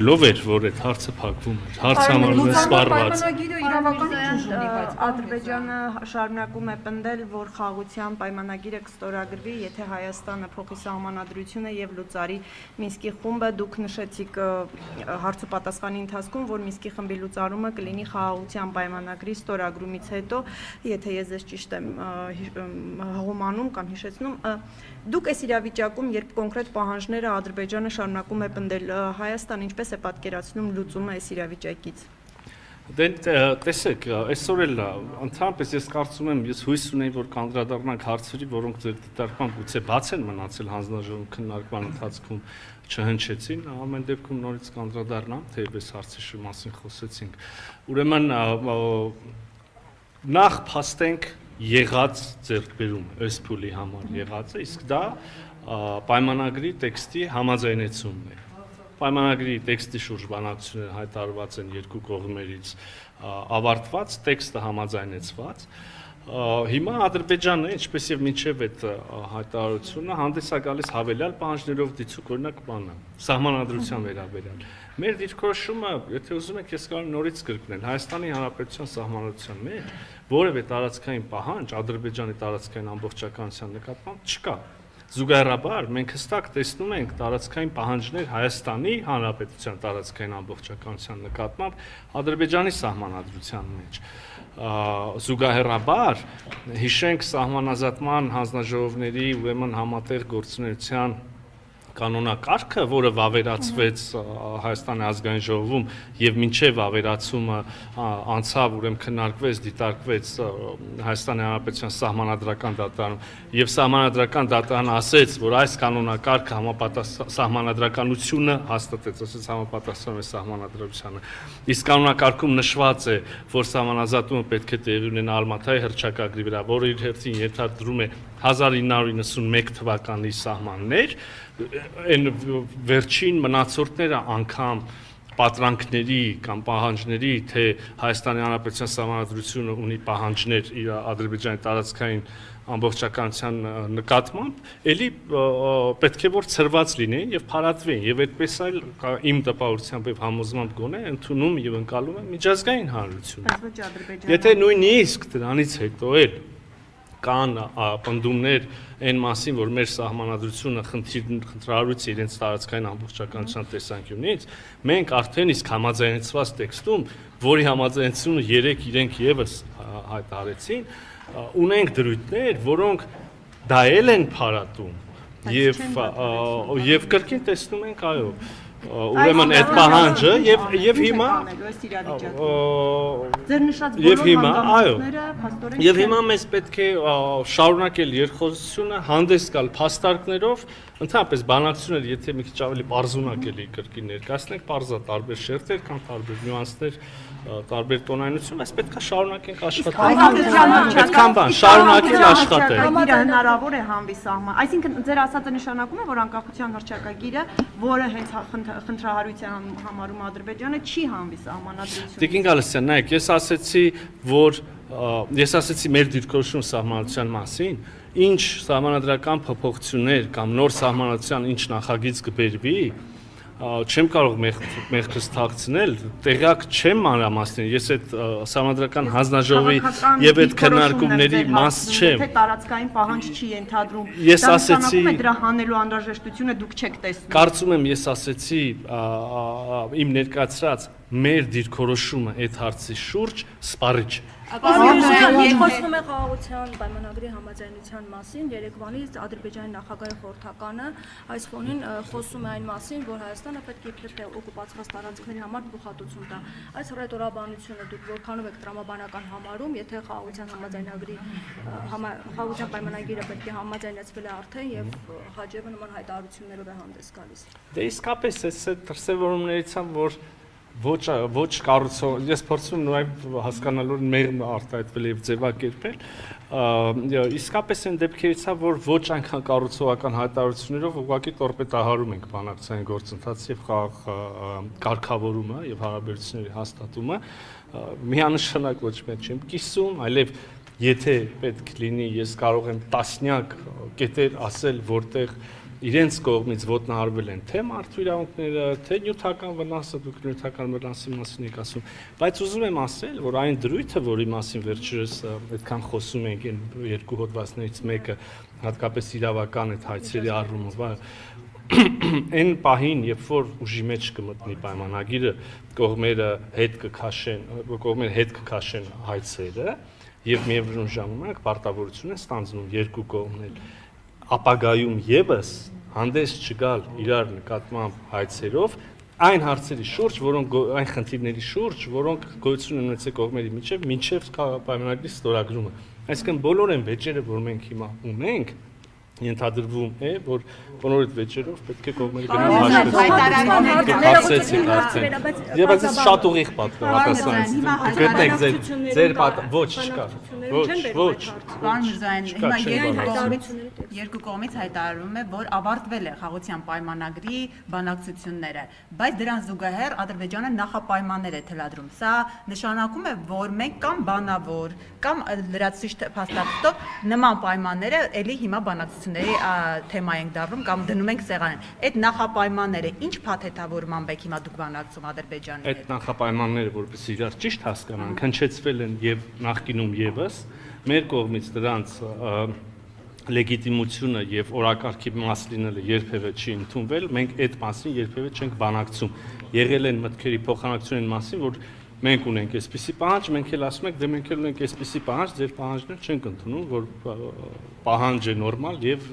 Լով էր, որ այդ հարցը փակվում էր, հարց համարվում է սպառված։ Ադրբեջանը շարունակում է պնդել, որ խաղաղության պայմանագիրը կստորագրվի, եթե Հայաստանը փոխի սահմանադրությունը եւ լուծարի Մինսկի խումբը, դուք նշեցիք հարցուպատասխանի ընթացքում, որ Մինսկի խմբի լուծարումը կլինի խաղաղության պայմանագրի ստորագրումից հետո, եթե ես ձեզ ճիշտ եմ հողմանում կամ հիշեցնում, դուք այս իրավիճակում, երբ կոնկրետ պահանջները Ադրբեջանը շարունակում է պնդել, Հայաստան ինչպես է պատկերացնում լուծումը այս իրավիճակից։ Տեսեք, այսօր էլ ընդհանրապես ես կարծում եմ, ես հույս ունեի, որ կանդրադառնանք հարցերի, որոնք ձեր դիտարկմամբ գուցե բաց են մնացել հանձնաժողովի քննարկման ընթացքում չհնչեցին, ամեն դեպքում նորից կանդրադառնամ, թեև այս հարցի մասին խոսեցինք։ Ուրեմն նախ փաստենք եղած ձեռքբերում ըստ փուլի համար եղածը, իսկ դա պայմանագրի տեքստի համաձայնեցումն է։ Պայմանագրի տեքստի շուրջ բանակցությունները հայտարարված են երկու կողմերից ավարտված, տեքստը համաձայնեցված։ Հիմա Ադրբեջանը, ինչպես եւ մինչեւ այդ հայտարարությունը, հանդես է գալիս հավելյալ պահանջներով դիցուկ, օրինակ բանը, սահմանադրության վերաբերյալ։ Մեր դիրքորոշումը, եթե ուզում եք, ես կարող եմ նորից կրկնել, Հայաստանի Հանրապետության սահմանադրության մեջ որևէ տարածքային պահանջ Ադրբեջանի տարածքային ամբողջականության նկատմամբ չկա։ Զուգահեռաբար մենք հստակ տեսնում ենք տարածքային պահանջներ Հայաստանի Հանրապետության տարածքային ամբողջականության նկատմամբ Ադրբեջանի սահմանադրության մեջ։ Զուգահեռաբար հիշենք սահմանազատման հանձնաժողովների ուրեմն համատեղ գործունեության կանոնակարգը, որը վավերացվեց Հայաստանի ազգային ժողովում եւ մինչեւ վավերացումը անցավ, ուրեմն քննարկվեց, դիտարկվեց Հայաստանի Հանրապետության սահմանադրական դատարանում եւ սահմանադրական դատարանը ասեց, որ այս կանոնակարգը սահմանադրականությունը հաստատեց, ասեց համապատասխանում է սահմանադրությանը։ Իսկ կանոնակարգում նշված է, որ սահմանազատումը պետք է տեղի ունենա Ալմաթայի հռչակագրի վրա, որը իր հերթին ենթադրում է 1991 թվականի սահմաններ, այն վերջին մնացորդները անգամ պատրանքների կամ պահանջների, թե Հայաստանի Հանրապետության սահմանադրությունը ունի պահանջներ իր Ադրբեջանի տարածքային ամբողջականության նկատմամբ, ելի պետք է որ ցրված լինեն եւ փարատվեն եւ այդպես այլ իմ տպավորությամբ եւ համոզմամբ գոնե ընդունում եւ ընկալում են միջազգային հանրությունը։ Եթե նույնիսկ դրանից հետո էլ կան պնդումներ այն մասին, որ մեր սահմանադրությունը խնդրահարույց է իրենց տարածքային ամբողջականության տեսանկյունից, մենք արդեն իսկ համաձայնեցված տեքստում, որի համաձայնությունը երեք իրենք եւս հայտարարեցին, ունենք դրույթներ, որոնք դա էլ են փարատում եւ կրկին տեսնում ենք, այո, ուրեմն այդ պահանջը եւ հիմա ձեր նշած եւ հիմա մեզ պետք է շարունակել երկխոսությունը, հանդես գալ փաստարկներով, ընդհանրապես բանակցությունները, եթե մի քիչ ավելի պարզունակ էլի կրկին ներկայացնենք, պարզա տարբեր շերտեր կամ տարբեր նյուանսներ, տարբեր տոնայնություն, այս պետք է շարունակենք աշխատել։ Այդքան բան, շարունակել աշխատել։ Հնարավոր է հանվի սահման։ Այսինքն ձեր ասածը նշանակում է, որ անկախության հռչակագիրը, որը հենց խնդրահարույց է համարում Ադրբեջանը, չի հանվի սահմանադրություն։ Տիկին Գալստյան, նայեք, ես ասեցի մեր դիրքորոշում սահմանադրության մասին, ինչ սահմանադրական փոփոխություններ կամ նոր սահմանադրության ինչ նախագիծ կբերվի, չեմ կարող մեղքս թաքցնել, տեղյակ չեմ մանրամասնել, ես այդ սահմանադրական հանձնաժողովի եւ այդ քննարկումների մաս չեմ։ Թե տարածքային պահանջ չի ենթադրում։ Ես ասեցի, դրա հանելու անհրաժեշտությունը դուք չեք տեսնում։ Կարծում եմ ես ասեցի իմ ներկայացրած մեր դիրքորոշումը այդ հարցի շուրջ սպառիչ է։ Խոսվում է խաղաղության պայմանագրի համաձայնության մասին, երեկվանից Ադրբեջանի նախագահի խորհրդականը այս ֆոնին խոսում է այն մասին, որ Հայաստանը պետք է իբրև թե օկուպացված տարածքների համար փոխհատուցում տա։ Այս հռետորաբանությունը դուք որքանով եք տրամաբանական համարում, եթե խաղաղության պայմանագիրը պետք է համաձայնեցվել է արդեն եւ Հաջիևը նման հայտարարություններով է հանդես գալիս։ Դե իսկապես այս դրսևորումներից եմ, որ ոչ կառուցող, ես փորձում նույն հասկանալու մեղմ արտահայտվել եւ ձևակերպել, իսկապես այն դեպքերից է, որ ոչ այնքան կառուցողական հայտարարություններով ուղղակի տորպետահարում ենք բանակցային գործընթացը եւ կարգավորումը եւ հարաբերությունների հաստատումը, միանշանակ ոչ մեկ չեմ կիսում, այլև եթե պետք լինի, ես կարող եմ տասնյակ կետեր ասել, որտեղ իրենց կողմից ոտնահարվել են թե մարդու իրավունքները, թե նյութական վնասը, դուք նյութական վնասի մասին եք ասում, բայց ուզում եմ ասել, որ այն դրույթը, որի մասին վերջերս այդքան խոսում ենք, այն երկու հոդվածներից մեկը հատկապես իրավական այդ հայցերի առումով, այն պահին, երբ որ ուժի մեջ կմտնի պայմանագիրը, կողմերը հետ կքաշեն հայցերը եւ միևնույն ժամանակ պարտավորություն են ստանձնում երկու կողմն ապագայում եւս հանդես չգալ իրար նկատմամբ հայցերով այն հարցերի շուրջ, այն խնդիրների շուրջ, որոնք գոյություն ունեցել կողմերի միջև մինչև պայմանագրի ստորագրումը։ Այսինքն բոլոր այն վեճերը, որ մենք հիմա ունենք, ենթադրվում է, որ բոլոր այդ վեճերով պետք է կողմերը գնան հաշվեցին արդեն։ Եվ այս շատ ուղիղ պատկերացած։ Գտնեք ձեր ոչ չկա։ Ոչ։ Պարոն Միրզոյան, հիմա երկու կողմից հայտարարում է, որ ավարտվել է խաղաղության պայմանագրի բանակցությունները, բայց դրան զուգահեռ Ադրբեջանը նախապայմաններ է թելադրում։ Սա նշանակում է, որ մենք կամ բանավոր, կամ լրացուցիչ փաստաթղթով նման պայմանները ելի հիմա բանակցությունների թեմա ենք դառնում կամ դնում ենք սեղանին։ Այդ նախապայմանները ինչ փաթեթավորմամբ եք հիմա դուք բանակցում Ադրբեջանի հետ։ Այդ նախապայմանները, որպես իրար ճիշտ հասկանանք, հնչեցվել են եւ նախկինում եւս մեր կողմից դրանց լեգիտիմությունը եւ օրակարգի մաս լինելը երբևէ չի ընդունվել, մենք այդ մասին երբևէ չենք բանակցում։ Եղել են մտքերի փոխանակությունների մասին, որ մենք ունենք այսպիսի պահանջ, մենք էլ ասում ենք, դե մենք էլ ունենք այսպիսի պահանջ, ձեր պահանջները չենք ընդունում, որ պահանջ է նորմալ եւ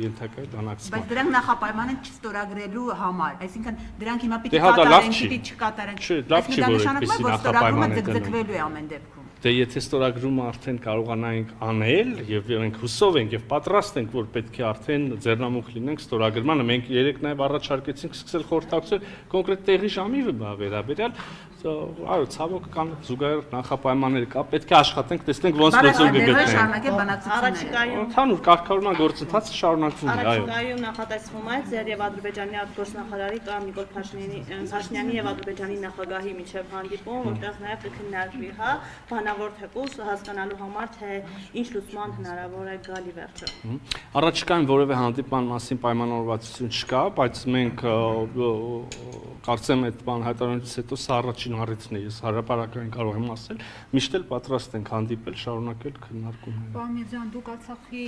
ենթակա բանակցման։ Բայց դրանք նախապայման են չստորագրելու համար, այսինքն դրանք հիմա պիտի կատարեն, պիտի չկատարեն։ Լավ չի, որ այսպիսի նախապայման է ձգվելու է ամեն դեպքում։ Դե եթե ստորագրումը արդեն կարողանայինք անել եւ մենք հուսով ենք եւ պատրաստ ենք, որ պետք է արդեն ձեռնամուխ լինենք ստորագրմանը, մենք երեք նաեւ առաջարկեցինք սկսել խորհրդակցել կոնկրետ տեղի ժամի վերաբերյալ, այո, ցավոք կան զուգահեռ նախապայմաններ կա, պետք է աշխատենք, տեսնենք ոնց լուծում կգտնենք։ Ընդհանուր կարգավորման գործընթացը շարունակվում է, այո։ Առաջիկայում նախատեսվում է ձեր եւ Ադրբեջանի արտգործնախարարի կամ Նիկոլ Փաշինյանի եւ Ադրբեջանի նախագահի միջև հանդիպում, որտեղ նաեւ կքննարկվի, հա, բանավոր թեկուզ հասկանալու համար, թե ինչ լուծման հնարավոր է գալի վերջը։ Առաջիկայում որևէ հանդիպման մասին պայմանավորվածություն չկա, բայց մենք կարծեմ այդ բան հայտարարությունից հետո սա առաջին առիթն է, ես հարաբերական կարող եմ ասել, միշտ էլ պատրաստ ենք հանդիպել, շարունակել քննարկումները։ Պարոն Միրզոյան, դուք Արցախի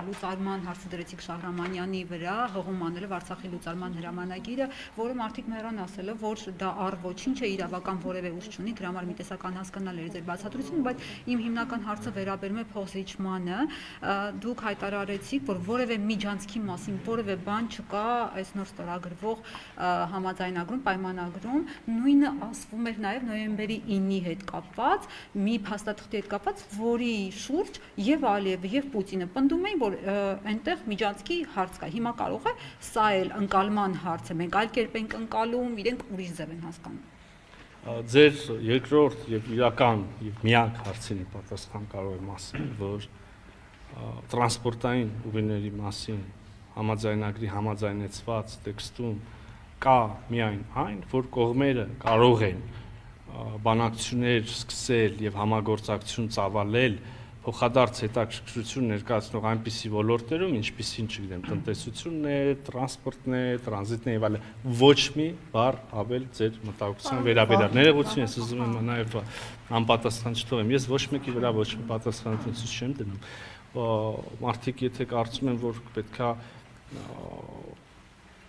լուծարման հարցը դրեցիք Շահրամանյանի վրա, հղում անելով Արցախի լուծարման հրամանագիրը, որը մարդիկ մեռան ասելով, որ դա առ ոչինչ է, իրավական որևէ ուժ չունի, դրա համար մի տեսական հասկանալ էր ձեր բացատրությունը, բայց իմ հիմնական հարցը վերաբերում է փոխզիջմանը։ Դուք հայտարարեցիք, որ որևէ միջանցքի մասին որևէ բան չկա այս նոր ստորագրվող համաձայնագրում, պայմանագրում, նույնը ասվում էր նաև նոյեմբերի 9-ի հետ կապված, մի փաստաթղթի հետ կապված, որի շուրջ եւ Ալիևը եւ Պուտինը պնդում էին, որ այնտեղ միջանցքի հարց կա։ Հիմա կարող է սա էլ ընկալման հարց է, մենք այլ կերպ ենք ընկալում, իրենք ուրիշ ձև են հասկանում։ Ձեր երկրորդ եւ իրական եւ միակ հարցին պատասխան կարող եմ ասել, որ տրանսպորտային ուղիների մասին համաձայնագրի համաձայնեցված տեքստում կա միայն այն, որ կողմերը կարող են բանակցություններ սկսել եւ համագործակցություն ծավալել փոխադարձ հետաքրքրություն ներկայացնող այնպիսի ոլորտներում, ինչպիսին, չգիտեմ, տնտեսությունն է, տրանսպորտն է, տրանզիտն է եւ այլն, ոչ մի բառ ավել ձեր մտահոգության վերաբերյալ։ Ներողություն, ես ուզում եմ նաեւ անպատասխան չթողեմ։ Ես ոչ մեկի վրա ոչ մի պատասխանատվություն չեմ դնում։ Մարդիկ եթե կարծում են, որ պետքա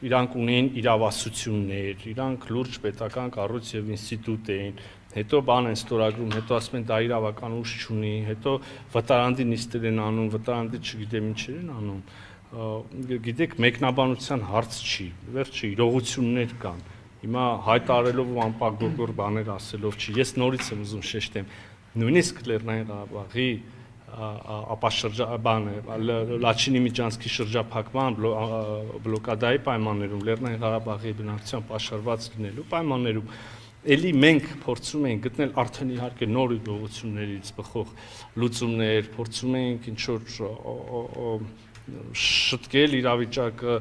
իրանք ունեն իրավասություններ, իրանք լուրջ պետական կառույց եւ ինստիտուտ էին, հետո բան են ստորագրում, հետո ասում են դա իրավական ուժ չունի, հետո վտարանդի նիստեր են անում, վտարանդի չգիտեմ ինչեր են անում։ Գիտեք, մեկնաբանության հարց չի, վերջը իրողություններ կան։ Հիմա հայտարարելով ու անպագորգոր բաներ ասելով չի։ Ես նորից եմ ուզում շեշտեմ, նույնիսկ Լեռնային Ղարաբաղի Լաչինի միջանցքի շրջափակման բլոկադայի պայմաններում, Լեռնային Ղարաբաղի բնակչության պաշարված լինելու պայմաններում, էլի մենք փորձում ենք գտնել արդեն իհարկե նոր իրողություններից բխող լուծումներ, փորձում ենք ինչ-որ շտկել իրավիճակը,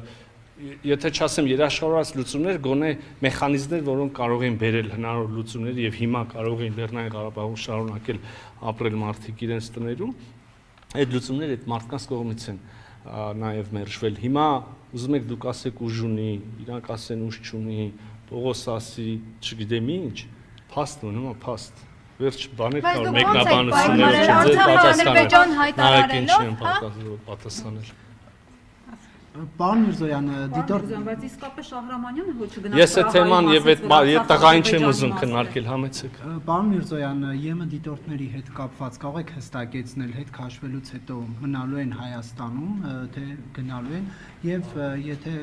եթե չասեմ երաշխավորած լուծումներ, գոնե մեխանիզմներ, որոնք կարող են բերել հնարավոր լուծումներ եւ հիմա կարող են Լեռնային Ղարաբաղում շարունակել ապրել մարդիկ իրենց տներում, այդ լուծումները այդ մարդկանց կողմից են նաև մերժվել։ Հիմա ուզում եք դուք ասեք ուժ ունի, իրանք ասեն ուժ չունի, Պողոս ասի, չգիտեմ ինչ, փաստ մնում է փաստ։ Վերջ բաներ կար մեկնաբանությունները պատասխանել։ Պարոն Միրզոյան, դիտորդ բայց իսկապես Շահրամանյանը ոչ չգնաց։ Ես այդ թեման եւ այդ տղային չեմ ուզում քննարկել, համեցեք։ Պարոն Միրզոյան, ԵՄ դիտորդների հետ կապված կարող եք հստակեցնել հետ քաշվելուց հետո մնալու են Հայաստանում, թե գնալու են եւ եթե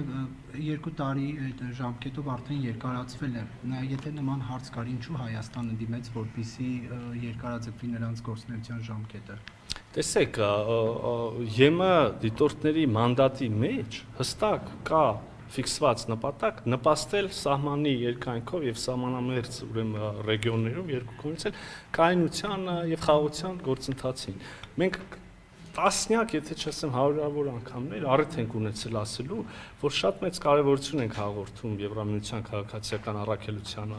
2 տարի այդ ժամկետով արդեն երկարացվել է, եթե նման հարց կար, ինչու Հայաստանը դիմեց, որպեսզի երկարաձգվի նրանց գործունեության ժամկետը։ Տեսեք, ԵՄ դիտորդների մանդատի մեջ հստակ կա ֆիքսված նպատակ նպաստել սահմանի երկայնքով եւ սահմանամերձ ուրեմն ռեգիոններում երկու կողմից էլ կայունության եւ խաղաղության գործընթացին։ Մենք տասնյակ, եթե չասեմ հարյուրավոր անգամներ առիթ ենք ունեցել ասելու, որ շատ մեծ կարևորություն ենք հաղորդում Եվրամիության քաղաքացիական առաքելության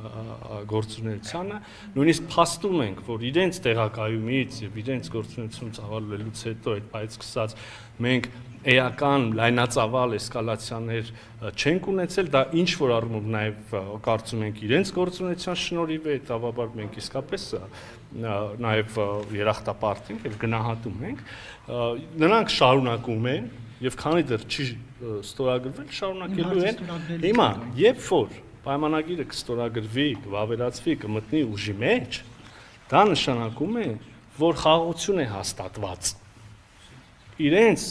գործունեությանը, նույնիսկ փաստում ենք, որ իրենց տեղակայումից եւ իրենց գործունեություն ծավալվելուց հետո այդ բայց սկսած մենք էական լայնածավալ էսկալացիաներ չենք ունեցել, դա ինչ որ առումով նաև կարծում ենք իրենց գործունեության շնորհիվ է, հետավաբար մենք իսկապես նաև երախտապարտ ենք եւ գնահատում ենք, նրանք շարունակում են եւ քանի դեռ չի ստորագրվել, շարունակելու են։ Հիմա, երբ որ պայմանագիրը կստորագրվի, կվավերացվի, կմտնի ուժի մեջ, դա նշանակում է, որ խաղաղություն է հաստատված։ Իրենց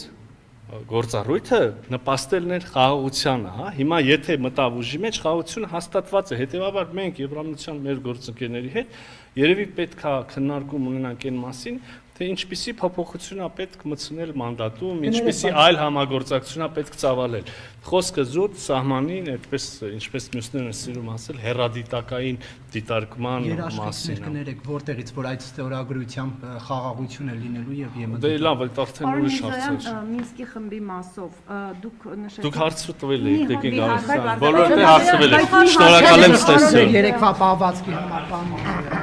գործառույթը նպաստելն էր խաղաղությանը, հա։ Հիմա եթե մտավ ուժի մեջ, խաղաղությունը հաստատված է, հետեւաբար մենք Եվրամիության մեր գործընկերների հետ երևի պետք է քննարկում ունենանք այն մասին, թե ինչպիսի փոփոխություն է պետք մտցնել մանդատում, ինչպիսի այլ համագործակցություն է պետք ծավալել։ Խոսքը զուտ սահմանին, այդպես ինչպես մյուսներն են սիրում ասել, հերադիտակային դիտարկման մասին։ Կներեք, որտեղից որ այդ ստորագրությամբ խաղաղություն է լինելու եւ ԵՄ։ Դե լավ, այդ արդեն ուրիշ հարց է։ Մինսկի խմբի մասով դուք նշեցիք։ Դուք հարցը տվել եք, եկեք գալիս։ Բոլորը հարցվել եք։ Շնորհակալ եմ ստեսյալ։ Երեկվա պահվածքի համար, պարոն